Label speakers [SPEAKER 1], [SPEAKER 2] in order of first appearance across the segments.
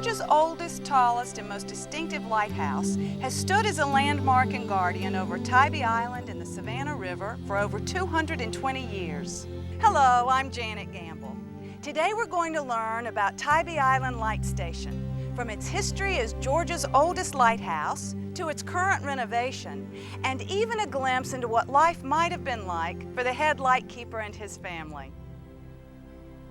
[SPEAKER 1] Georgia's oldest, tallest, and most distinctive lighthouse has stood as a landmark and guardian over Tybee Island and the Savannah River for over 220 years. Hello, I'm Janet Gamble. Today we're going to learn about Tybee Island Light Station, from its history as Georgia's oldest lighthouse to its current renovation, and even a glimpse into what life might have been like for the head lightkeeper and his family.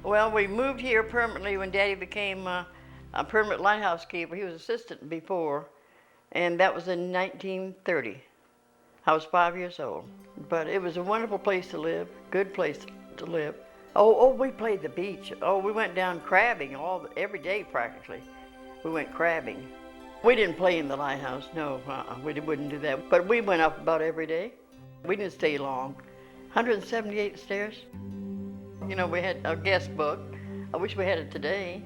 [SPEAKER 2] Well, we moved here permanently when Daddy became a permanent lighthouse keeper. He was assistant before, and that was in 1930. I was 5 years old, but it was a wonderful place to live, good place to live. Oh, we played the beach. Oh, we went down crabbing every day practically. We went crabbing. We didn't play in the lighthouse, no, we wouldn't do that. But we went up about every day. We didn't stay long. 178 stairs. You know, we had a guest book. I wish we had it today,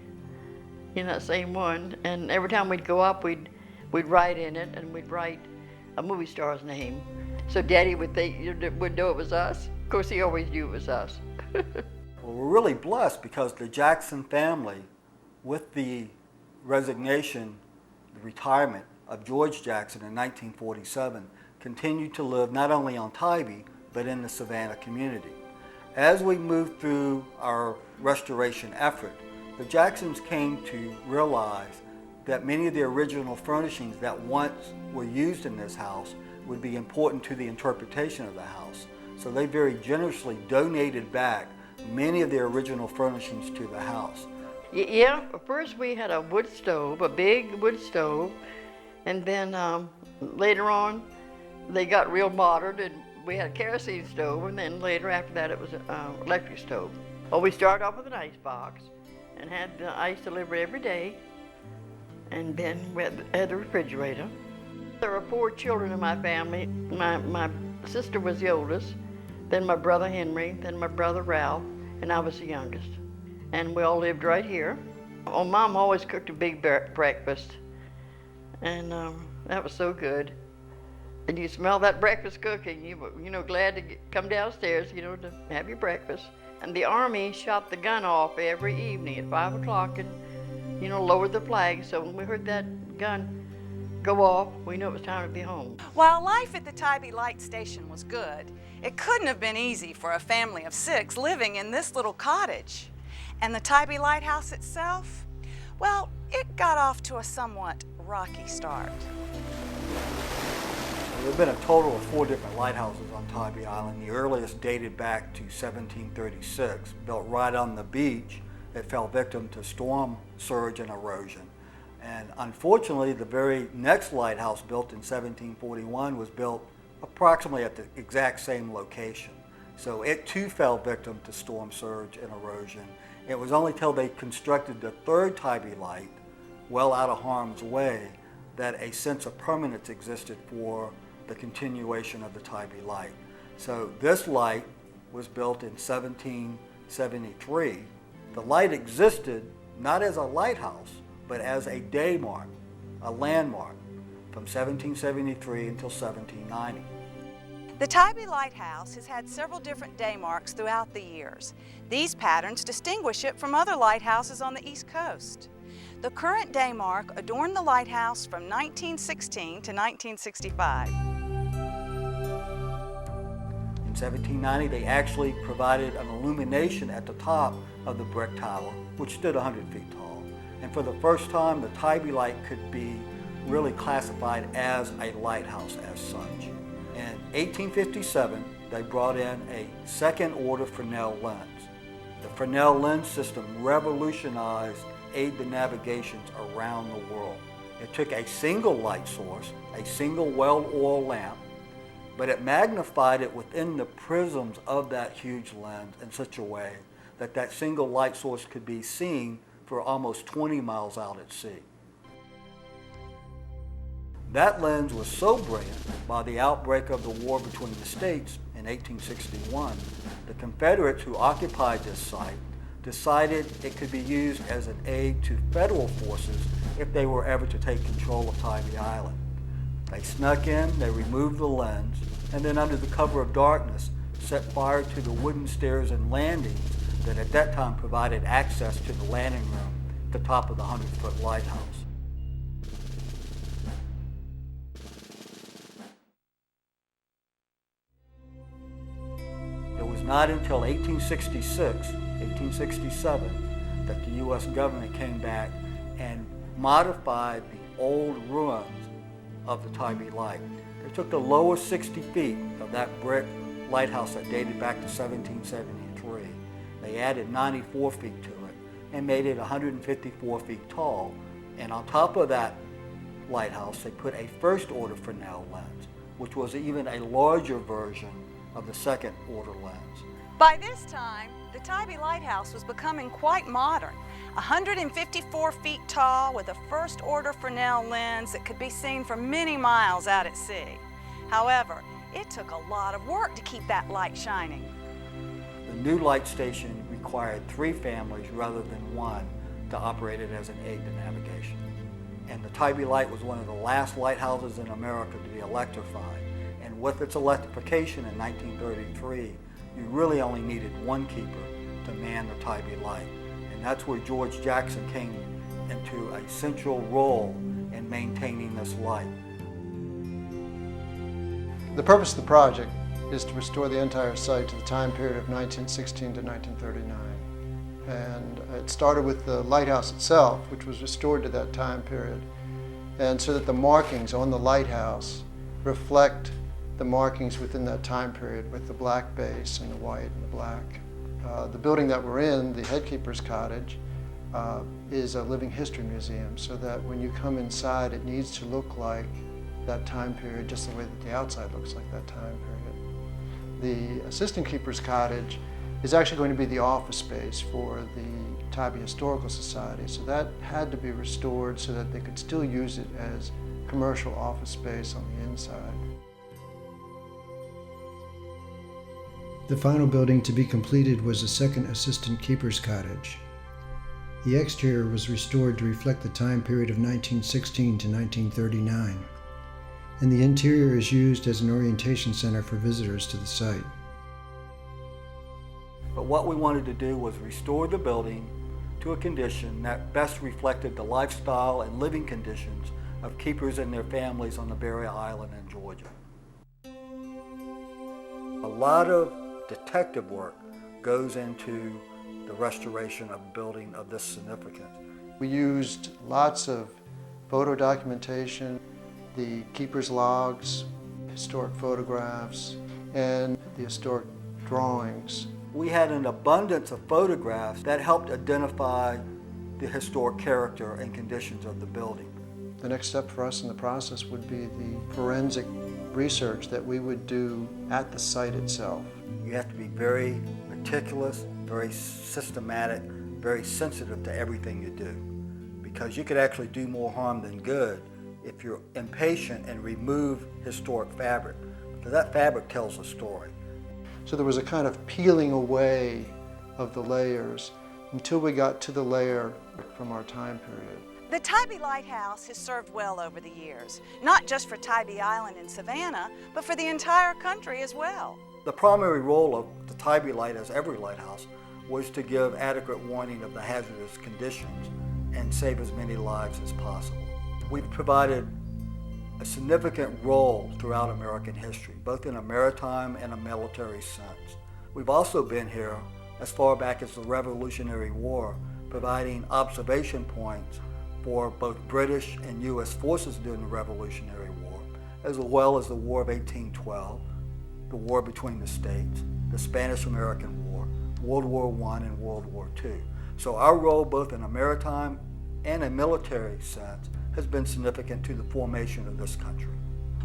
[SPEAKER 2] in that same one. And every time we'd go up, we'd write in it, and we'd write a movie star's name. So Daddy would know it was us. Of course, he always knew it was us.
[SPEAKER 3] Well, we're really blessed because the Jackson family, with the resignation, the retirement of George Jackson in 1947, continued to live not only on Tybee, but in the Savannah community. As we moved through our restoration effort, the Jacksons came to realize that many of the original furnishings that once were used in this house would be important to the interpretation of the house. So they very generously donated back many of the original furnishings to the house.
[SPEAKER 2] Yeah, first we had a wood stove, a big wood stove, and then later on they got real modern and we had a kerosene stove, and then later after that it was an electric stove. Well, we started off with an ice box and had the ice delivered every day, and then we had the refrigerator. There were 4 children in my family. My sister was the oldest, then my brother Henry, then my brother Ralph, and I was the youngest. And we all lived right here. Oh, Mom always cooked a big breakfast, and that was so good. And you smell that breakfast cooking, you were glad to come downstairs, to have your breakfast. And the Army shot the gun off every evening at 5 o'clock and, lowered the flag. So when we heard that gun go off, we knew it was time to be home.
[SPEAKER 1] While life at the Tybee Light Station was good, it couldn't have been easy for a family of 6 living in this little cottage. And the Tybee Lighthouse itself, well, it got off to a somewhat rocky start.
[SPEAKER 3] There have been a total of 4 different lighthouses on Tybee Island. The earliest dated back to 1736, built right on the beach. It fell victim to storm surge and erosion. And unfortunately, the very next lighthouse, built in 1741, was built approximately at the exact same location. So it too fell victim to storm surge and erosion. It was only till they constructed the 3rd Tybee Light, well out of harm's way, that a sense of permanence existed for the continuation of the Tybee Light. So this light was built in 1773. The light existed not as a lighthouse, but as a day mark, a landmark, from 1773 until 1790.
[SPEAKER 1] The Tybee Lighthouse has had several different day marks throughout the years. These patterns distinguish it from other lighthouses on the East Coast. The current day mark adorned the lighthouse from 1916 to 1965.
[SPEAKER 3] In 1790, they actually provided an illumination at the top of the brick tower, which stood 100 feet tall. And for the first time, the Tybee Light could be really classified as a lighthouse as such. In 1857, they brought in a second order Fresnel lens. The Fresnel lens system revolutionized aid the navigations around the world. It took a single light source, a single well-oiled lamp, but it magnified it within the prisms of that huge lens in such a way that that single light source could be seen for almost 20 miles out at sea. That lens was so brilliant, by the outbreak of the war between the states in 1861, the Confederates who occupied this site decided it could be used as an aid to federal forces if they were ever to take control of Tybee Island. They snuck in, they removed the lens, and then under the cover of darkness set fire to the wooden stairs and landings that at that time provided access to the landing room the top of the 100-foot lighthouse. It was not until 1867 that the U.S. government came back and modified the old ruins of the Tybee Light. They took the lower 60 feet of that brick lighthouse that dated back to 1773. They added 94 feet to it and made it 154 feet tall. And on top of that lighthouse, they put a first order Fresnel lens, which was even a larger version of the second order lens.
[SPEAKER 1] By this time, the Tybee Lighthouse was becoming quite modern, 154 feet tall with a first order Fresnel lens that could be seen for many miles out at sea. However, it took a lot of work to keep that light shining.
[SPEAKER 3] The new light station required 3 families rather than 1 to operate it as an aid to navigation. And the Tybee Light was one of the last lighthouses in America to be electrified. And with its electrification in 1933, you really only needed 1 keeper to man the Tybee Light. And that's where George Jackson came into a central role in maintaining this light.
[SPEAKER 4] The purpose of the project is to restore the entire site to the time period of 1916 to 1939. And it started with the lighthouse itself, which was restored to that time period, and so that the markings on the lighthouse reflect the markings within that time period with the black base and the white and the black. The building that we're in, the headkeeper's cottage, is a living history museum, so that when you come inside, it needs to look like that time period, just the way that the outside looks like that time period. The assistant keeper's cottage is actually going to be the office space for the Tybee Historical Society, so that had to be restored so that they could still use it as commercial office space on the inside.
[SPEAKER 5] The final building to be completed was a second assistant keeper's cottage. The exterior was restored to reflect the time period of 1916 to 1939, and the interior is used as an orientation center for visitors to the site.
[SPEAKER 3] But what we wanted to do was restore the building to a condition that best reflected the lifestyle and living conditions of keepers and their families on the Tybee Island in Georgia. A lot of detective work goes into the restoration of a building of this significance.
[SPEAKER 4] We used lots of photo documentation, the keeper's logs, historic photographs, and the historic drawings.
[SPEAKER 3] We had an abundance of photographs that helped identify the historic character and conditions of the building.
[SPEAKER 4] The next step for us in the process would be the forensic research that we would do at the site itself.
[SPEAKER 3] You have to be very meticulous, very systematic, very sensitive to everything you do, because you could actually do more harm than good if you're impatient and remove historic fabric, because that fabric tells a story.
[SPEAKER 4] So there was a kind of peeling away of the layers until we got to the layer from our time period.
[SPEAKER 1] The Tybee Lighthouse has served well over the years, not just for Tybee Island and Savannah, but for the entire country as well.
[SPEAKER 3] The primary role of the Tybee Light, as every lighthouse, was to give adequate warning of the hazardous conditions and save as many lives as possible. We've provided a significant role throughout American history, both in a maritime and a military sense. We've also been here as far back as the Revolutionary War, providing observation points for both British and U.S. forces during the Revolutionary War, as well as the War of 1812, the war between the states, the Spanish-American War, World War I and World War II. So our role both in a maritime and a military sense has been significant to the formation of this country.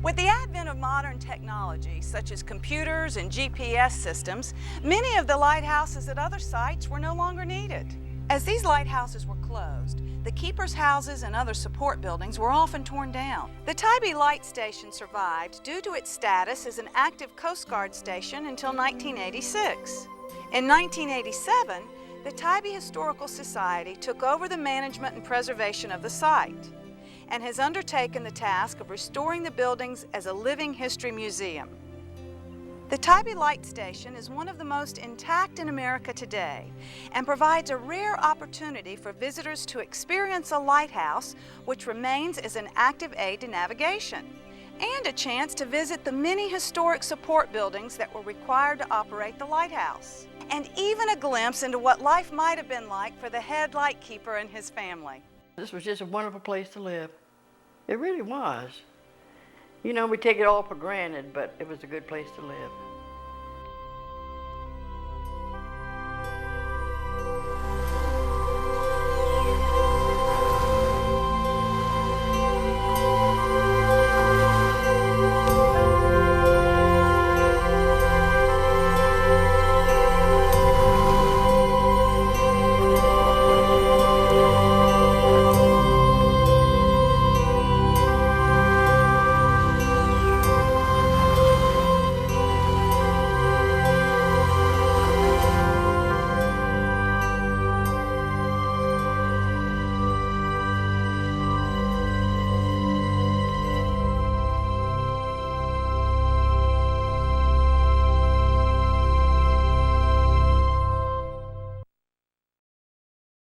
[SPEAKER 1] With the advent of modern technology, such as computers and GPS systems, many of the lighthouses at other sites were no longer needed. As these lighthouses were closed, the keepers' houses and other support buildings were often torn down. The Tybee Light Station survived due to its status as an active Coast Guard station until 1986. In 1987, the Tybee Historical Society took over the management and preservation of the site and has undertaken the task of restoring the buildings as a living history museum. The Tybee Light Station is one of the most intact in America today and provides a rare opportunity for visitors to experience a lighthouse which remains as an active aid to navigation, and a chance to visit the many historic support buildings that were required to operate the lighthouse, and even a glimpse into what life might have been like for the head lightkeeper and his family.
[SPEAKER 2] This was just a wonderful place to live. It really was. You know, we take it all for granted, but it was a good place to live.